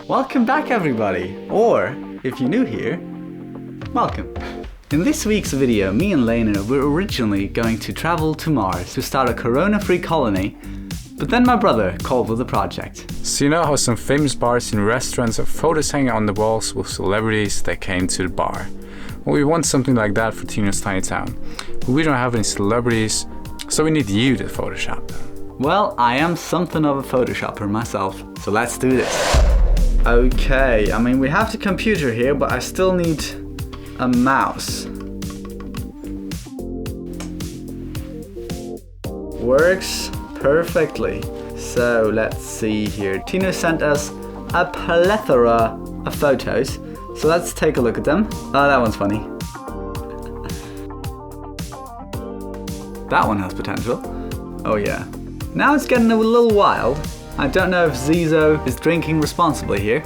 Welcome back everybody, or if you're new here, welcome. In this week's video, me and Lena were originally going to travel to Mars to start a corona-free colony, but then my brother called with the project. So you know how some famous bars and restaurants have photos hanging on the walls with celebrities that came to the bar? Well, we want something like that for Tino's tiny town, but we don't have any celebrities, so we need you to Photoshop them. Well, I am something of a Photoshopper myself, so let's do this. Okay, I mean we have the computer here, but I still need a mouse. Works perfectly. So let's see here. Tino sent us a plethora of photos, so let's take a look at them. Oh, that one's funny. That one has potential. Oh yeah. Now it's getting a little wild. I don't know if Zizo is drinking responsibly here.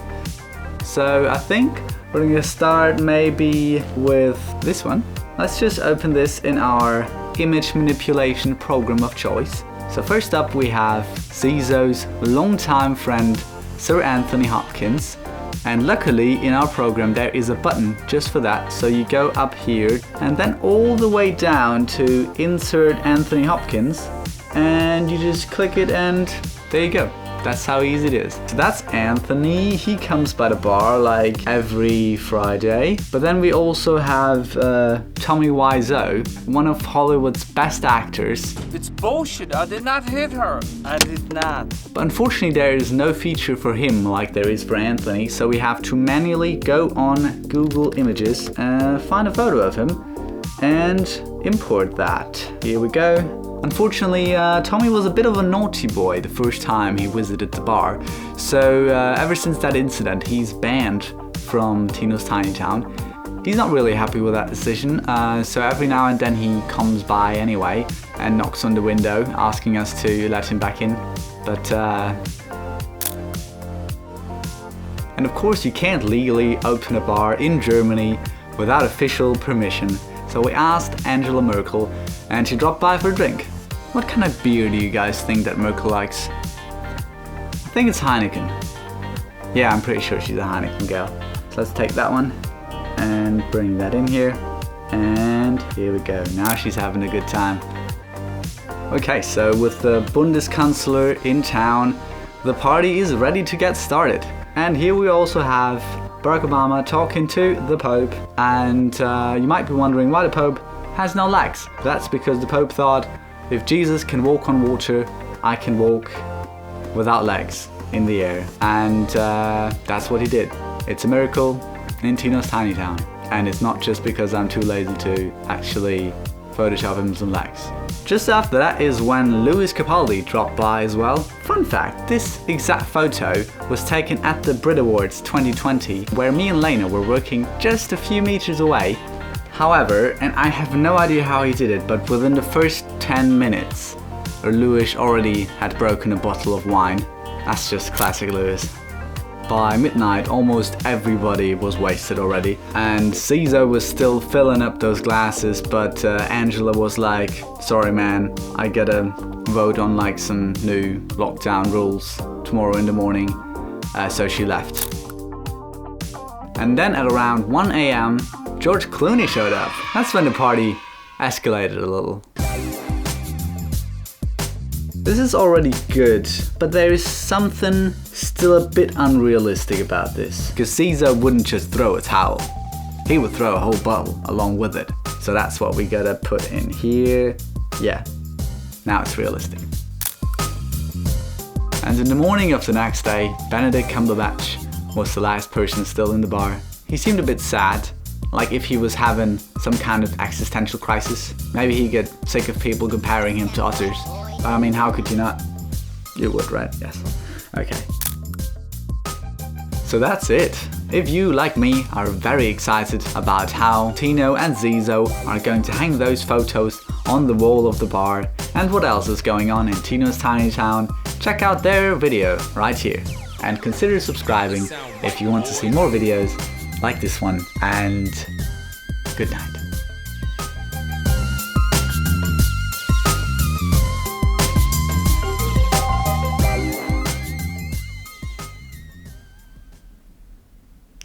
So I think we're gonna start maybe with this one. Let's just open this in our image manipulation program of choice. So first up we have Zizo's longtime friend, Sir Anthony Hopkins. And luckily in our program there is a button just for that. So you go up here and then all the way down to insert Anthony Hopkins. And you just click it and there you go. That's how easy it is. So that's Anthony. He comes by the bar like every Friday. But then we also have Tommy Wiseau, one of Hollywood's best actors. It's bullshit. I did not hit her. I did not. But unfortunately there is no feature for him like there is for Anthony. So we have to manually go on Google Images and find a photo of him and import that. Here we go. Unfortunately, Tommy was a bit of a naughty boy the first time he visited the bar, so ever since that incident he's banned from Tino's tiny town. He's not really happy with that decision, so every now and then he comes by anyway and knocks on the window asking us to let him back in, but and of course you can't legally open a bar in Germany without official permission. So we asked Angela Merkel and she dropped by for a drink. What kind of beer do you guys think that Merkel likes? I think it's Heineken. Yeah, I'm pretty sure she's a Heineken girl. So let's take that one and bring that in here. And here we go. Now she's having a good time. Okay, so with the Bundeskanzler in town, the party is ready to get started. And here we also have Barack Obama talking to the Pope, and you might be wondering why the Pope has no legs. That's because the Pope thought, if Jesus can walk on water, I can walk without legs in the air. And that's what he did. It's a miracle in Tino's tiny town. And it's not just because I'm too lazy to actually Photoshop him some legs. Just after that is when Louis Capaldi dropped by as well. Fun fact, this exact photo was taken at the Brit Awards 2020, where me and Lena were working just a few meters away. However, and I have no idea how he did it, but within the first 10 minutes, Louis already had broken a bottle of wine. That's just classic Louis. By midnight, almost everybody was wasted already, and Zizo was still filling up those glasses, but Angela was like, sorry man, I gotta vote on like some new lockdown rules tomorrow in the morning, so she left. And then at around 1 AM, George Clooney showed up. That's when the party escalated a little. This is already good, but there is something still a bit unrealistic about this. Because Zizo wouldn't just throw a towel. He would throw a whole bottle along with it. So that's what we gotta put in here. Yeah, now it's realistic. And in the morning of the next day, Benedict Cumberbatch was the last person still in the bar. He seemed a bit sad, like if he was having some kind of existential crisis. Maybe he'd get sick of people comparing him to otters. I mean, how could you not? You would, right? Yes. Okay. So that's it. If you, like me, are very excited about how Tino and Zizo are going to hang those photos on the wall of the bar and what else is going on in Tino's tiny town, check out their video right here. And consider subscribing if you want to see more videos like this one, and good night.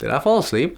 Did I fall asleep?